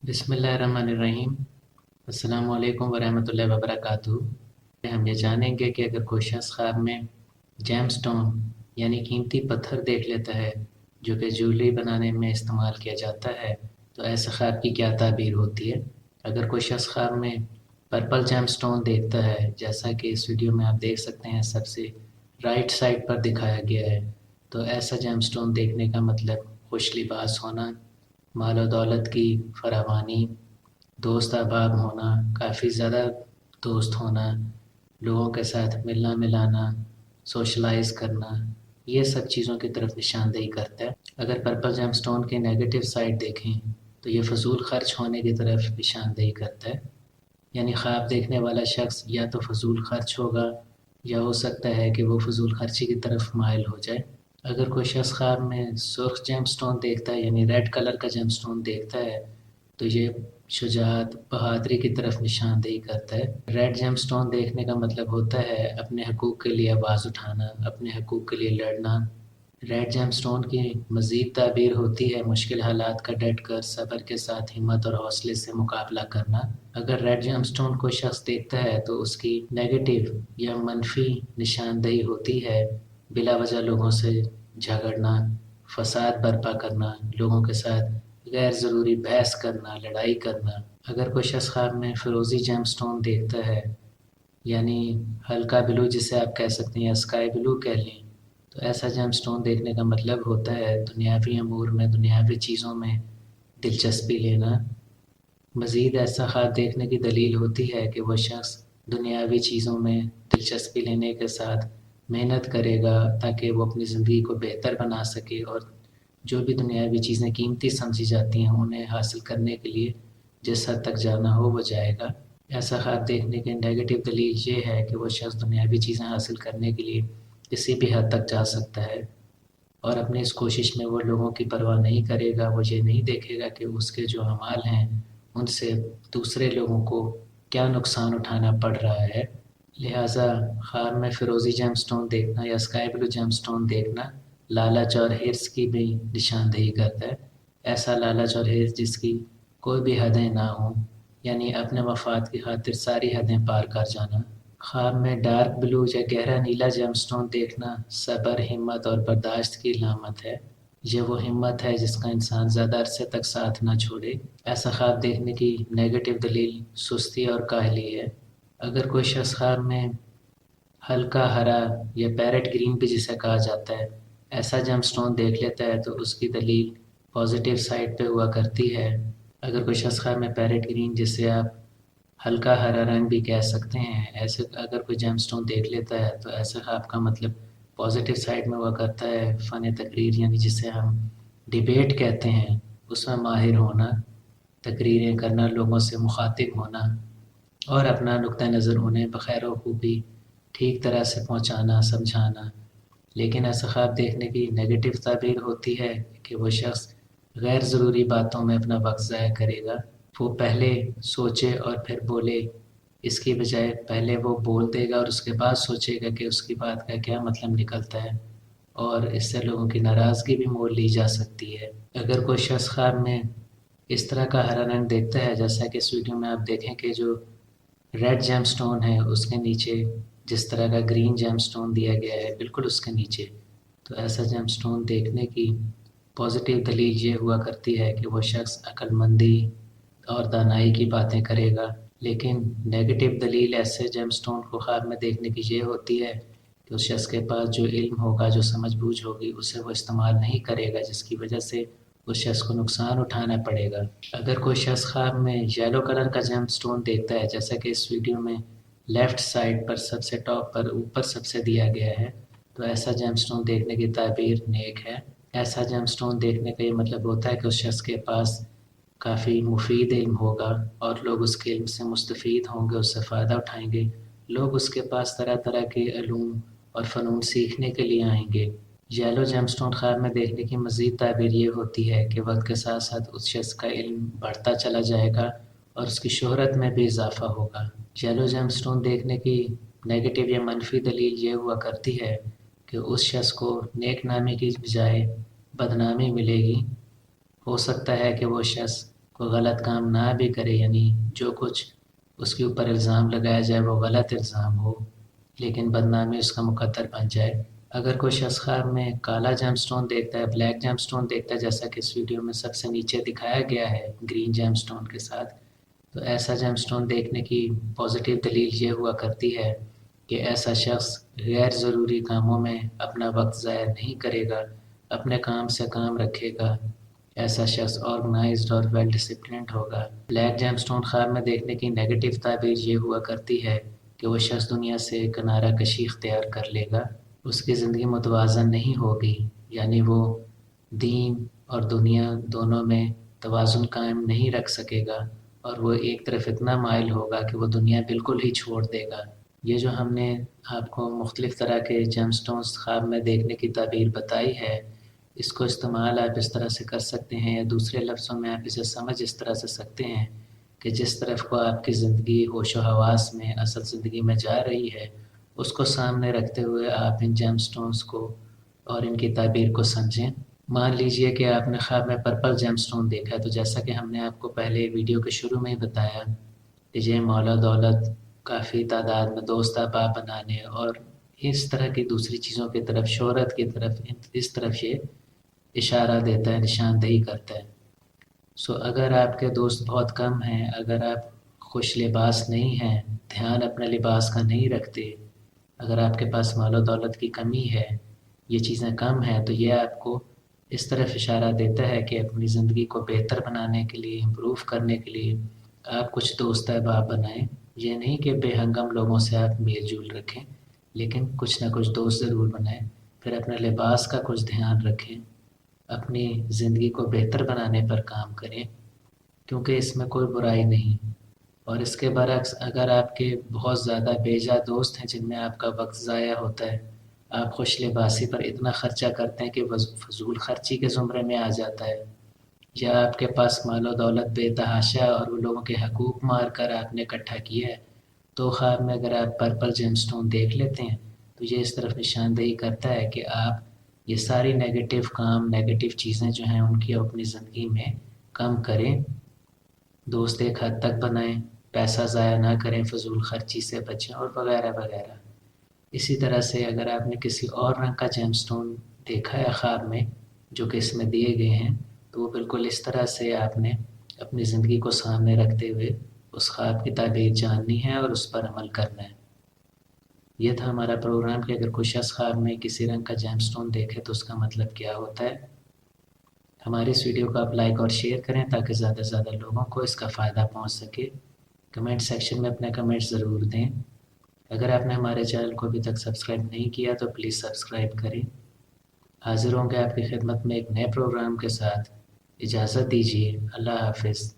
बिस्मिल्लाहिर्रहमानिर्रहीम। अस्सलाम वालेकुम वरहमतुल्लाहि वबरकातुहू। हम ये जानेंगे कि अगर कोई शख्स ख्वाब में जेम स्टोन यानी कीमती पत्थर देख लेता है जो कि ज्वेलरी बनाने में इस्तेमाल किया जाता है, तो ऐसे ख्वाब की क्या ताबीर होती है। अगर कोई शख्स ख्वाब में पर्पल जेम स्टोन देखता है, जैसा कि इस वीडियो में आप देख सकते हैं, सबसे राइट साइड पर दिखाया गया है, तो ऐसा जेम स्टोन देखने का मतलब खुश लिबास होना, माल और दौलत की फरावानी, दोस्त अहबाब होना, काफ़ी ज़्यादा दोस्त होना, लोगों के साथ मिलना मिलाना, सोशलाइज करना, ये सब चीज़ों की तरफ निशानदेही करता है। अगर पर्पल जेमस्टोन के नेगेटिव साइड देखें तो ये फजूल खर्च होने की तरफ निशानदेही करता है। यानी ख्वाब देखने वाला शख्स या तो फजूल खर्च होगा या हो सकता है कि वो फजूल खर्ची की तरफ माइल हो जाए। अगर कोई शख्स ख्वाब में सुर्ख जेमस्टोन देखता है यानी रेड कलर का जेमस्टोन देखता है, तो ये शुजाअत, बहादुरी की तरफ निशानदेही करता है। रेड जेमस्टोन देखने का मतलब होता है अपने हकूक़ के लिए आवाज़ उठाना, अपने हकूक़ के लिए लड़ना। रेड जेमस्टोन की मज़ीद ताबीर होती है मुश्किल हालात का डट कर सब्र के साथ हिम्मत और हौसले से मुकाबला करना। अगर रेड जेमस्टोन कोई शख्स देखता है तो उसकी नेगेटिव या मनफी निशानदेही होती है बिला वजह लोगों से झगड़ना, फसाद बर्पा करना, लोगों के साथ गैर ज़रूरी बहस करना, लड़ाई करना। अगर कोई शख्स ख्वाब में फ़िरोज़ी जेमस्टोन देखता है यानी हल्का ब्लू जिसे आप कह सकते हैं या स्काई ब्लू कह लें, तो ऐसा जेमस्टोन देखने का मतलब होता है दुनियावी अमूर में, दुनियावी चीज़ों में दिलचस्पी लेना। मज़ीद ऐसा ख्वाब देखने की दलील होती है कि वह शख्स दुनियावी चीज़ों में दिलचस्पी लेने के साथ मेहनत करेगा ताकि वो अपनी ज़िंदगी को बेहतर बना सके और जो भी दुनियावी चीज़ें कीमती समझी जाती हैं उन्हें हासिल करने के लिए जिस हद तक जाना हो वो जाएगा। ऐसा ख्वाब देखने की नेगेटिव दलील ये है कि वो शख्स दुनियावी चीज़ें हासिल करने के लिए किसी भी हद तक जा सकता है और अपनी इस कोशिश में वो लोगों की परवाह नहीं करेगा। वो ये नहीं देखेगा कि उसके जो अमाल हैं उनसे दूसरे लोगों को क्या नुकसान उठाना पड़ रहा है। लिहाजा ख्वाब में फ़िरोज़ी जेमस्टोन देखना या स्काई ब्लू जेमस्टोन देखना लालच और हिर्स की भी निशानदेही करता है। ऐसा लालच और हिर्स जिसकी कोई भी हदें ना हों, यानी अपने मफाद की खातिर सारी हदें पार कर जाना। ख्वाब में डार्क ब्लू या गहरा नीला जेमस्टोन देखना सब्र, हिम्मत और बर्दाश्त की अलामत है। ये वो हिम्मत है जिसका इंसान ज़्यादा अरसे तक साथ ना छोड़े। ऐसा ख्वाब देखने की नेगेटिव दलील सुस्ती और काहली है। अगर कोई शख्स ख्वाब में हल्का हरा या पैरेट ग्रीन भी जिसे कहा जाता है, ऐसा जेमस्टोन देख लेता है तो उसकी दलील पॉजिटिव साइड पे हुआ करती है। अगर कोई शख्स ख्वाब में पैरेट ग्रीन, जिसे आप हल्का हरा रंग भी कह सकते हैं, ऐसे अगर कोई जेमस्टोन देख लेता है तो ऐसे ख्वाब का मतलब पॉजिटिव साइड में हुआ करता है फ़न तकरीर, यानी जिसे हम डिबेट कहते हैं, उसमें माहिर होना, तकरीरें करना, लोगों से मुखातिब होना और अपना नुक्ता नज़र उन्हें बख़ैर खूबी ठीक तरह से पहुँचाना, समझाना। लेकिन ऐसा ख्वाब देखने की नेगेटिव ताबीर होती है कि वो शख्स गैर ज़रूरी बातों में अपना वक्त ज़ाया करेगा। वो पहले सोचे और फिर बोले, इसकी बजाय पहले वो बोल देगा और उसके बाद सोचेगा कि उसकी बात का क्या मतलब निकलता है और इससे लोगों की नाराज़गी भी मोल ली जा सकती है। अगर कोई शख्स ख्वाब में इस तरह का हरा रंग देखता है, जैसा कि इस वीडियो में आप देखें कि जो रेड जेमस्टोन है उसके नीचे जिस तरह का ग्रीन जेमस्टोन दिया गया है बिल्कुल उसके नीचे, तो ऐसा जेमस्टोन देखने की पॉजिटिव दलील ये हुआ करती है कि वो शख्स अक्लमंदी और दानाई की बातें करेगा। लेकिन नेगेटिव दलील ऐसे जेमस्टोन को ख्वाब में देखने की ये होती है कि उस शख्स के पास जो इल्म होगा, जो समझ-बूझ होगी, उसे वो इस्तेमाल नहीं करेगा, जिसकी वजह से उस शख्स को नुकसान उठाना पड़ेगा। अगर कोई शख्स ख्वाब में येलो कलर का जेमस्टोन देखता है, जैसा कि इस वीडियो में लेफ़्ट साइड पर सबसे टॉप पर ऊपर सबसे दिया गया है, तो ऐसा जेमस्टोन देखने की ताबीर नेक है। ऐसा जेमस्टोन देखने का ये मतलब होता है कि उस शख्स के पास काफ़ी मुफीद इल्म होगा और लोग उसके इल्म से मुस्तफ़ीद होंगे, उससे फ़ायदा उठाएँगे। लोग उसके पास तरह-तरह के इल्म और फ़नून सीखने के लिए आएँगे। येलो जेमस्टोन ख्वाब में देखने की मज़ीद ताबीर ये होती है कि वक्त के साथ साथ उस शख्स का इल्म बढ़ता चला जाएगा और उसकी शोहरत में भी इजाफ़ा होगा। येलो जेमस्टोन देखने की नेगेटिव या मनफी दलील ये हुआ करती है कि उस शख्स को नेक नामी की बजाय बदनामी मिलेगी। हो सकता है कि वो शख्स کوئی غلط کام نہ بھی کرے، یعنی جو کچھ اس کے اوپر الزام لگایا جائے وہ غلط الزام ہو، لیکن بدنامی اس کا مقدر بن جائے۔ اگر کوئی شخص خواب میں کالا جیم سٹون دیکھتا ہے، بلیک جیم سٹون دیکھتا ہے، جیسا کہ اس ویڈیو میں سب سے نیچے دکھایا گیا ہے گرین جیم سٹون کے ساتھ، تو ایسا جیم سٹون دیکھنے کی پازیٹیو دلیل یہ ہوا کرتی ہے کہ ایسا شخص غیر ضروری کاموں میں اپنا وقت ضائع نہیں کرے گا، اپنے کام سے کام رکھے گا، ایسا شخص آرگنائزڈ اور ویل ڈسپلنڈ ہوگا۔ بلیک جیم سٹون خواب میں دیکھنے کی نیگیٹو تعبیر یہ ہوا کرتی ہے کہ وہ شخص دنیا سے کنارہ کشی اختیار کر لے گا، اس کی زندگی متوازن نہیں ہوگی، یعنی وہ دین اور دنیا دونوں میں توازن قائم نہیں رکھ سکے گا، اور وہ ایک طرف اتنا مائل ہوگا کہ وہ دنیا بالکل ہی چھوڑ دے گا۔ یہ جو ہم نے آپ کو مختلف طرح کے جیم سٹونز خواب میں دیکھنے کی تعبیر بتائی ہے، اس کو استعمال آپ اس طرح سے کر سکتے ہیں، یا دوسرے لفظوں میں آپ اسے سمجھ اس طرح سے سکتے ہیں کہ جس طرف کو آپ کی زندگی ہوش و حواس میں اصل زندگی میں جا رہی ہے، اس کو سامنے رکھتے ہوئے آپ ان جیم سٹونز کو اور ان کی تعبیر کو سمجھیں۔ مان لیجئے کہ آپ نے خواب میں پرپل جیم سٹون دیکھا ہے، تو جیسا کہ ہم نے آپ کو پہلے ویڈیو کے شروع میں ہی بتایا کہ یہ مولا دولت، کافی تعداد میں دوست احباب بنانے اور اس طرح کی دوسری چیزوں کی طرف، شہرت کی طرف، اس طرف یہ اشارہ دیتا ہے، نشاندہی کرتا ہے۔ اگر آپ کے دوست بہت کم ہیں، اگر آپ خوش لباس نہیں ہیں، دھیان اپنے لباس کا نہیں رکھتے، اگر آپ کے پاس مال و دولت کی کمی ہے، یہ چیزیں کم ہیں، تو یہ آپ کو اس طرف اشارہ دیتا ہے کہ اپنی زندگی کو بہتر بنانے کے لیے، امپروو کرنے کے لیے آپ کچھ دوست احباب بنائیں۔ یہ نہیں کہ بے ہنگم لوگوں سے آپ میل جول رکھیں، لیکن کچھ نہ کچھ دوست ضرور بنائیں۔ پھر اپنے لباس کا کچھ دھیان رکھیں، اپنی زندگی کو بہتر بنانے پر کام کریں، کیونکہ اس میں کوئی برائی نہیں۔ اور اس کے برعکس اگر آپ کے بہت زیادہ بیجا دوست ہیں جن میں آپ کا وقت ضائع ہوتا ہے، آپ خوش لباسی پر اتنا خرچہ کرتے ہیں کہ فضول خرچی کے زمرے میں آ جاتا ہے، یا آپ کے پاس مال و دولت بے تحاشا اور وہ لوگوں کے حقوق مار کر آپ نے اکٹھا کیا ہے، تو خواب میں اگر آپ پرپل جیم سٹون دیکھ لیتے ہیں تو یہ اس طرف نشاندہی کرتا ہے کہ آپ یہ ساری نیگیٹو کام، نیگیٹو چیزیں جو ہیں ان کی اپنی زندگی میں کم کریں، دوست ایک حد تک بنائیں، پیسہ ضائع نہ کریں، فضول خرچی سے بچیں اور وغیرہ وغیرہ۔ اسی طرح سے اگر آپ نے کسی اور رنگ کا جیم سٹون دیکھا ہے خواب میں جو کہ اس میں دیے گئے ہیں، تو وہ بالکل اس طرح سے آپ نے اپنی زندگی کو سامنے رکھتے ہوئے اس خواب کی تعبیر جاننی ہے اور اس پر عمل کرنا ہے۔ یہ تھا ہمارا پروگرام کہ اگر کوئی شخص خواب میں کسی رنگ کا جیم سٹون دیکھے تو اس کا مطلب کیا ہوتا ہے۔ ہماری اس ویڈیو کو آپ لائک اور شیئر کریں تاکہ زیادہ سے زیادہ لوگوں کو اس کا فائدہ پہنچ سکے۔ کمنٹ سیکشن میں اپنے کمنٹ ضرور دیں۔ اگر آپ نے ہمارے چینل کو ابھی تک سبسکرائب نہیں کیا تو پلیز سبسکرائب کریں۔ حاضر ہوں گے آپ کی خدمت میں ایک نئے پروگرام کے ساتھ۔ اجازت دیجیے، اللہ حافظ۔